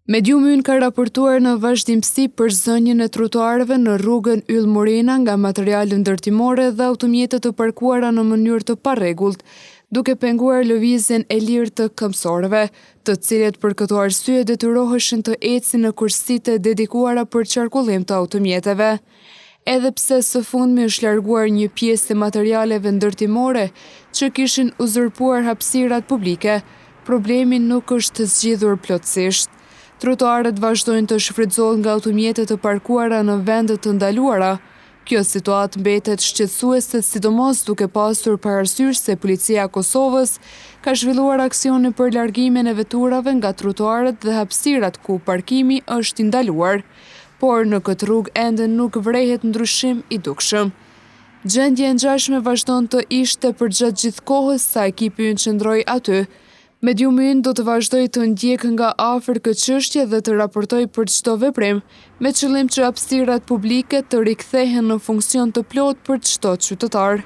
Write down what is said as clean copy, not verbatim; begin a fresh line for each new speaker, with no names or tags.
Mediumi Ynë ka raportuar në vazhdimsi për zënjen e trotuarëve në rrugën Yll Morena nga materiale ndërtimore dhe automjete të parkuara në mënyrë të parregullt, duke penguar lëvizjen e lirë të këmbësorëve, të cilët për këto arsye detyroheshin të ecin në kursite dedikuara për qarkullim të automjeteve. Edhe pse së fundmi është larguar një pjesë të materialeve ndërtimore që kishin uzurpuar hapësirat publike, problemi nuk është zgjidhur plotësisht. Trotuarët vazhdojnë të shfrytëzohen nga automjetet të parkuara në vende të ndaluara. Kjo situatë mbetet shqetësuese, sidomos duke pasur parasysh se Policia e Kosovës ka zhvilluar aksione për largimin e veturave nga trotuarët dhe hapësirat ku parkimi është i ndaluar, por në këtë rrugë ende nuk vrehet ndryshim i dukshëm. Gjendja e ngjashme vazhdon të ishte përgjatë gjithë kohës sa ekipi ynë qëndroi aty. Mediumi Ynë do të vazhdojë të ndjekë nga afër këtë çështje dhe të raportojë për çdo veprim, me qëllim që hapësirat publike të rikthehen në funksion të plotë për çdo qytetar.